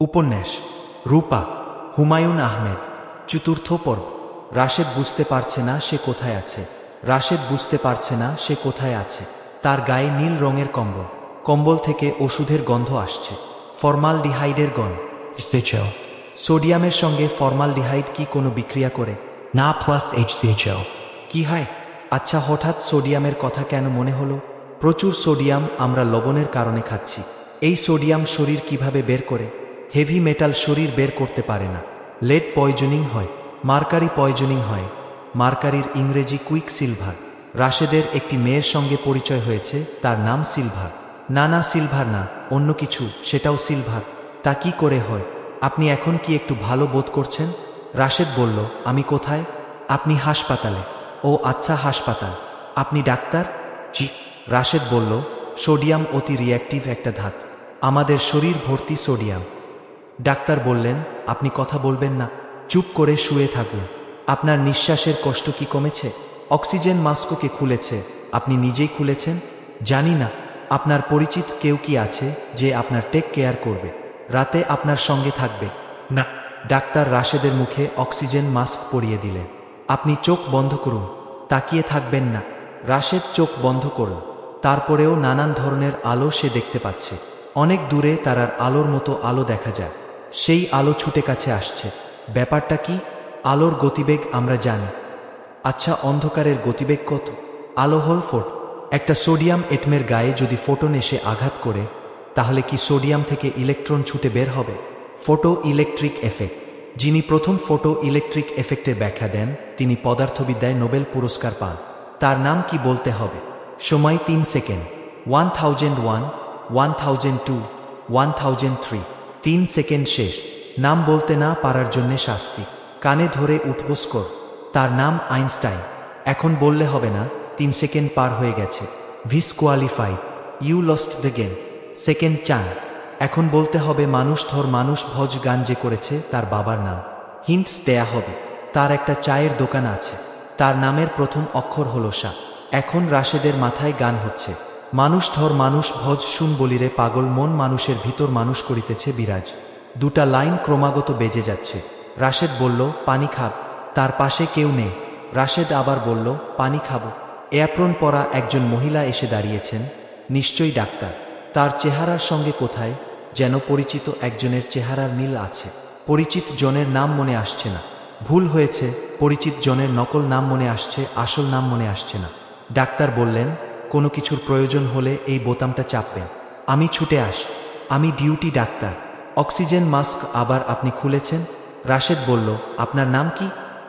উপন্যাস রূপা, হুমায়ুন আহমেদ। চতুর্থ পর্ব। রাশেদ বুঝতে পারছে না সে কোথায় আছে। রাশেদ বুঝতে পারছে না সে কোথায় আছে। তার গায়ে নীল রঙের কম্বল, কম্বল থেকে ওষুধের গন্ধ আসছে, ফরমালডিহাইডের গন্ধ। সোডিয়ামের সঙ্গে ফরমালডিহাইড কি কোনো বিক্রিয়া করে? না, প্লাস HCHO। কি হয়? আচ্ছা, হঠাৎ সোডিয়ামের কথা কেন মনে হলো? প্রচুর সোডিয়াম আমরা লবণের কারণে খাচ্ছি। এই সোডিয়াম শরীর কিভাবে বের করে? হেভি মেটাল শরীর বের করতে পারে না। লেড পয়জনিং হয়, মার্কারি পয়জনিং হয়। মার্কারির ইংরেজি কুইক সিলভার। রাশেদের একটি মেয়ের সঙ্গে পরিচয় হয়েছে, তার নাম সিলভার। না না, সিলভার না, অন্য কিছু, সেটাও সিলভার। তা কি করে হয়? আপনি এখন কি একটু ভালো বোধ করছেন? রাশেদ বলল, আমি কোথায়? আপনি হাসপাতালে। ও আচ্ছা, হাসপাতাল। আপনি ডাক্তার? জি। রাশেদ বলল, সোডিয়াম অতি রিঅ্যাক্টিভ একটা ধাতু, আমাদের শরীর ভর্তি সোডিয়াম। ডাক্তার বললেন, আপনি কথা বলবেন না, চুপ করে শুয়ে থাকুন। আপনার নিঃশ্বাসের কষ্ট কি কমেছে? অক্সিজেন মাস্ককে খুলেছে? আপনি নিজেই খুলেছেন? জানি না। আপনার পরিচিত কেউ কি আছে যে আপনার টেক কেয়ার করবে, রাতে আপনার সঙ্গে থাকবে? না। ডাক্তার রাশেদের মুখে অক্সিজেন মাস্ক পরিয়ে দিলেন। আপনি চোখ বন্ধ করুন, তাকিয়ে থাকবেন না। রাশেদ চোখ বন্ধ করল। তারপরেও নানান ধরনের আলো সে দেখতে পাচ্ছে। অনেক দূরে তারার আলোর মতো আলো দেখা যায়। সেই আলো ছুটে কাছে আসছে। ব্যাপারটা কি? আলোর গতিবেগ আমরা জানি। আচ্ছা, অন্ধকারের গতিবেগ কত? আলো হল ফোট। একটা সোডিয়াম এটমের গায়ে যদি ফোটন এসে আঘাত করে, তাহলে কি সোডিয়াম থেকে ইলেকট্রন ছুটে বের হবে? Photo electric effect. যিনি প্রথম ফোটো ইলেকট্রিক এফেক্টের ব্যাখ্যা দেন, তিনি পদার্থবিদ্যায় নোবেল পুরস্কার পান। তার নাম কি বলতে হবে? সময় 3 সেকেন্ড। 1001, 1002, 1003। 3 সেকেন্ড শেষ। নাম বলতে না পারার জন্যে শাস্তি, কানে ধরে উঠবোস কর। তার নাম আইনস্টাইন। এখন বললে হবে না, 3 সেকেন্ড পার হয়ে গেছে। Disqualified, you lost the game. Second চান। এখন বলতে হবে মানুষ ধর মানুষ ভজ গান যে করেছে তার বাবার নাম। হিন্টস দেয়া হবে। তার একটা চায়ের দোকান আছে, তার নামের প্রথম অক্ষর হল সা। এখন রাশেদের মাথায় গান হচ্ছে, মানুষ ধর মানুষ ভজ শুন বলিরে পাগল মন মানুষের ভিতর মানুষ করিতেছে বিরাজ। দুটা লাইন ক্রমাগত বেজে যাচ্ছে। রাশেদ বলল, পানি খাব। তার পাশে কেউ নেই। রাশেদ আবার বলল, পানি খাব। অ্যাপ্রন পরা একজন মহিলা এসে দাঁড়িয়েছেন, নিশ্চয়ই ডাক্তার। তার চেহারার সঙ্গে কোথায় যেন পরিচিত একজনের চেহারার মিল আছে। পরিচিত জনের নাম মনে আসছে না। ভুল হয়েছে, পরিচিত জনের নকল নাম মনে আসছে, আসল নাম মনে আসছে না। ডাক্তার বললেন, কোনো কিছুর প্রয়োজন হলে এই বোতামটা চাপবেন। আমি ছুটে আস, আমি ডিউটি ডাক্তার। অক্সিজেন মাস্ক আবার আপনি খুলেছেন? রাশেদ বলল, আপনার নাম কি?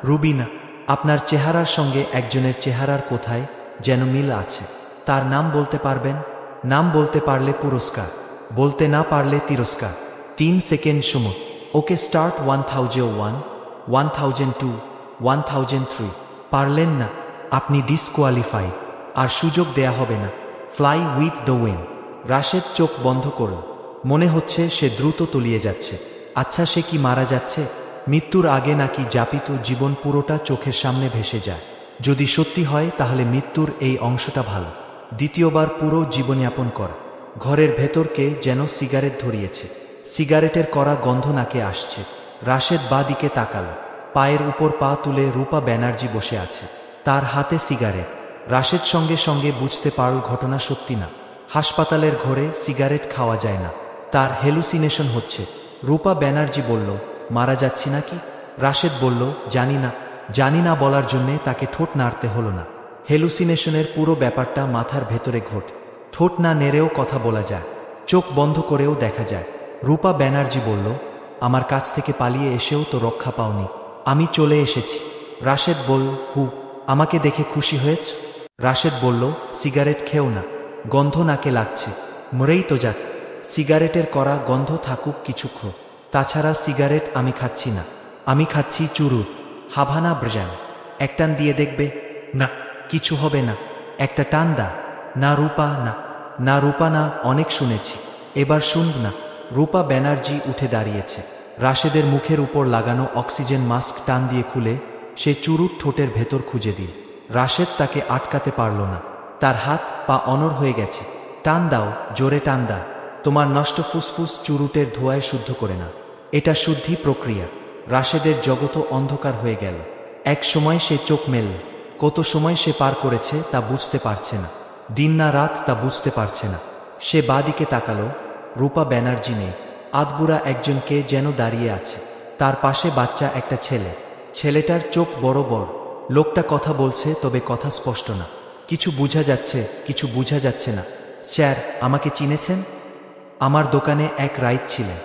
রুবিনা। আপনার চেহারার সঙ্গে একজনের চেহারার কোথায় যেন মিল আছে। তার নাম বলতে পারবেন? নাম বলতে পারলে পুরস্কার, বলতে না পারলে তিরস্কার। 3 সেকেন্ড সময়। Okay start. 1001, 1002, 1003। পারলেন না, আপনি ডিসকোয়ালিফাইড। আর সুযোগ দেয়া হবে না। Fly with the wind. Rashed চোখ বন্ধ করল। মনে হচ্ছে সে দ্রুত তলিয়ে যাচ্ছে। আচ্ছা, সে কি মারা যাচ্ছে? মৃত্যুর আগে নাকি যাপিত জীবন পুরোটা চোখের সামনে ভেসে যায়? যদি সত্যি হয় তাহলে মৃত্যুর এই অংশটা ভালো। দ্বিতীয়বার পুরো জীবনযাপন কর। ঘরের ভেতরকে যেন সিগারেট ধরিয়েছে। সিগারেটের কড়া গন্ধ নাকে আসছে। রাশেদ বাঁ দিকে তাকাল। পায়ের উপর পা তুলে রূপা ব্যানার্জি বসে আছে, তার হাতে সিগারেট। রাশেদ সঙ্গে সঙ্গে বুঝতে পারল ঘটনা সত্যি না। হাসপাতালের ঘরে সিগারেট খাওয়া যায় না। তার হেলুসিনেশন হচ্ছে। রূপা ব্যানার্জি বলল, মারা যাচ্ছি নাকি? রাশেদ বলল, জানি না। জানি না বলার জন্যে তাকে ঠোঁট নাড়তে হলো না। হেলুসিনেশনের পুরো ব্যাপারটা মাথার ভেতরে ঘট। ঠোঁট না নেড়েও কথা বলা যায়, চোখ বন্ধ করেও দেখা যায়। রূপা ব্যানার্জি বলল, আমার কাছ থেকে পালিয়ে এসেও তো রক্ষা পাওনি। আমি চলে এসেছি। রাশেদ বলল, হু, আমাকে দেখে খুশি হয়েছ? রাশেদ বলল, সিগারেট খেও না, গন্ধ নাকে লাগছে। মরেই তো যাক। সিগারেটের কড়া গন্ধ থাকুক কিছুক্ষণ, তাছাড়া সিগারেট আমি খাচ্ছি না। আমি খাচ্ছি চুরুট, হাভানা ব্রজান। এক টান দিয়ে দেখবে? না, কিছু হবে না। একটা টান দা। না রূপা, না। না রূপা, না, অনেক শুনেছি, এবার শুনব না। রূপা ব্যানার্জি উঠে দাঁড়িয়েছে। রাশেদের মুখের উপর লাগানো অক্সিজেন মাস্ক টান দিয়ে খুলে সে চুরুট ঠোঁটের ভেতর খুঁজে দিল। রাশেদ তাকে আটকাতে পারল না। তার হাত পা অনড় হয়ে গেছে। টান দাও, জোরে টান দাও। তোমার নষ্ট ফুসফুস চুরুটের ধোঁয়ায় শুদ্ধ করে না। এটা শুদ্ধি প্রক্রিয়া। রাশেদের জগৎও অন্ধকার হয়ে গেল। এক সময় সে চোখ মেলল। কত সময় সে পার করেছে তা বুঝতে পারছে না, দিন না রাত তা বুঝতে পারছে না। সে বাঁদিকে তাকালো, রূপা ব্যানার্জি নেই। আধবুড়া একজন কে যেন দাঁড়িয়ে আছে, তার পাশে বাচ্চা একটা ছেলে। ছেলেটার চোখ বড় বড়। লোকটা কথা বলছে, তবে কথা স্পষ্ট না। কিছু বোঝা যাচ্ছে, কিছু বোঝা যাচ্ছে না। স্যার, আমাকে চিনেছেন? আমার দোকানে এক রাইত ছিলেন।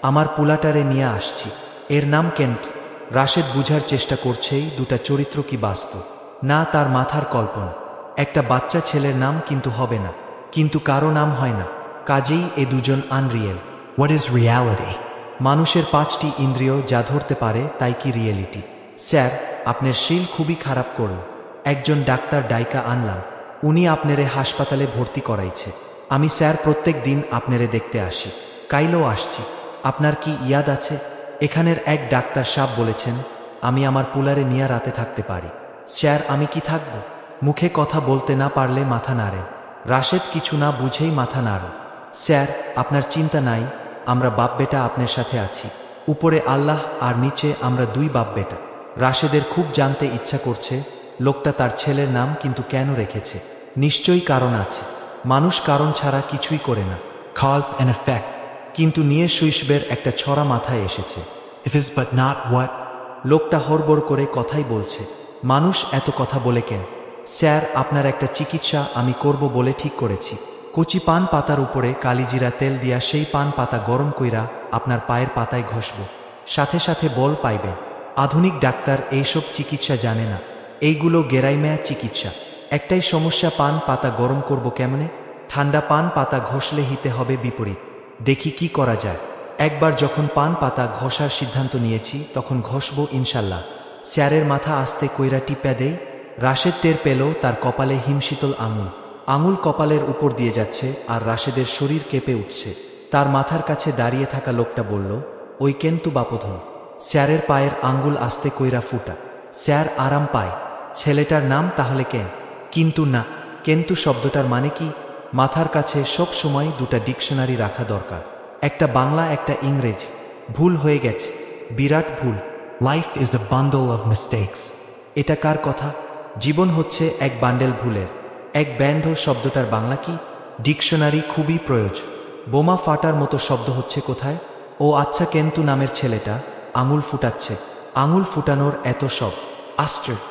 আমার পুলাটারে নিয়ে আসছি, এর নাম কেন্ট। রাশেদ বুঝার চেষ্টা করছেই দুটা চরিত্র কি বাস্তব না তার মাথার কল্পনা। একটা বাচ্চা ছেলের নাম কিন্তু হবে না, কিন্তু কারো নাম হয় না, কাজেই এ দুজন আনরিয়েল। What is reality? মানুষের 5টি ইন্দ্রিয় যা ধরতে পারে তাই কি রিয়েলিটি? স্যার, আপনার শিল খুবই খারাপ করল। একজন ডাক্তার ডাইকা আনলাম, উনি আপনারে হাসপাতালে ভর্তি করাইছে। আমি স্যার প্রত্যেক দিন আপনারে দেখতে আসি, কাইলেও আসছি। আপনার কি ইয়াদ আছে? এখানের এক ডাক্তার সাহেব বলেছেন আমি আমার পুলারে নিয়ে রাতে থাকতে পারি। স্যার, আমি কি থাকব? মুখে কথা বলতে না পারলে মাথা নাড়ে। রাশেদ কিছু না বুঝেই মাথা নাড়ল। স্যার, আপনার চিন্তা নাই, আমরা বাপ বেটা আপনার সাথে আছি। উপরে আল্লাহ আর নিচে আমরা 2 বাপ বেটা। রাশেদের খুব জানতে ইচ্ছা করছে লোকটা তার ছেলের নাম কিন্তু কেন রেখেছে। নিশ্চয়ই কারণ আছে। মানুষ কারণ ছাড়া কিছুই করে না। Cause and effect. কিন্তু নিয়ে শৈশবের একটা ছড়া মাথায় এসেছে। If is but not what. লোকটা হড়বড় করে কথাই বলছে। মানুষ এত কথা বলে কেন? স্যার, আপনার একটা চিকিৎসা আমি করব বলে ঠিক করেছি। কচি পান পাতার উপরে কালিজিরা তেল দিয়া সেই পান পাতা গরম কইরা আপনার পায়ের পাতায় ঘষব, সাথে সাথে বল পাইবেন। আধুনিক ডাক্তার এইসব চিকিৎসা জানে না, এইগুলো গেরাইমেয়া চিকিৎসা। একটাই সমস্যা, পান পাতা গরম করব কেমনে? ঠান্ডা পান পাতা ঘষলে হিতে হবে বিপরীত। দেখি কি করা যায়। একবার যখন পান পাতা ঘষার সিদ্ধান্ত নিয়েছি তখন ঘষব ইনশাল্লাহ। স্যারের মাথা আস্তে কইরা টিপা দেই। রাশেদ টের পেল তার কপালে হিমশীতল আঙুল। আঙুল কপালের উপর দিয়ে যাচ্ছে আর রাশেদের শরীর কেঁপে উঠছে। তার মাথার কাছে দাঁড়িয়ে থাকা লোকটা বলল, ওই কেন্তু বাপধন। স্যারের পায়ের আঙ্গুল আস্তে কইরা ফুটা। স্যার আরাম পায়। ছেলেটার নাম তাহলে কেন? কিন্তু না, কেন্তু শব্দটার মানে কি? মাথার কাছে সব সময় 2টা ডিকশনারি রাখা দরকার, একটা বাংলা একটা ইংরেজি। ভুল হয়ে গেছে, বিরাট ভুল। Life is a bundle of mistakes. এটা কার কথা? জীবন হচ্ছে এক বান্ডেল ভুলের। এক ব্যান্ড শব্দটার বাংলা কি? ডিকশনারি খুবই প্রয়োজন। বোমা ফাটার মতো শব্দ হচ্ছে কোথায়? ও আচ্ছা, কেন্তু নামের ছেলেটা আঙুল ফুটাচ্ছে। আঙুল ফুটানোর এত সব আশ্চর্য।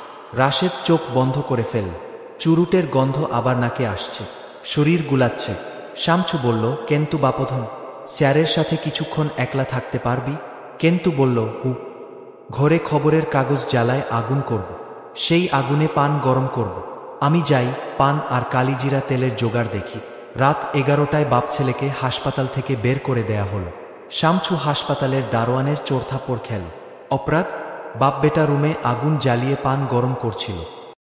রাশেদ চোখ বন্ধ করে ফেলল। চুরুটের গন্ধ আবার নাকে আসছে, শরীর গুলাচ্ছে। শামছু বলল, কেন্তু বাপধন, স্যারের সাথে কিছুক্ষণ একলা থাকতে পারবি? কেন্তু বলল, হু। ঘরে খবরের কাগজ জ্বালায় আগুন করব, সেই আগুনে পান গরম করব। আমি যাই, পান আর কালিজিরা তেলের জোগাড় দেখি। রাত 11টায় বাপ ছেলেকে হাসপাতাল থেকে বের করে দেয়া হলো। শামছু হাসপাতালের দারোয়ানের চোরথাপ্পড় খেল। অপরাধ? বাপ বেটা রুমে আগুন জ্বালিয়ে পান গরম করছিল।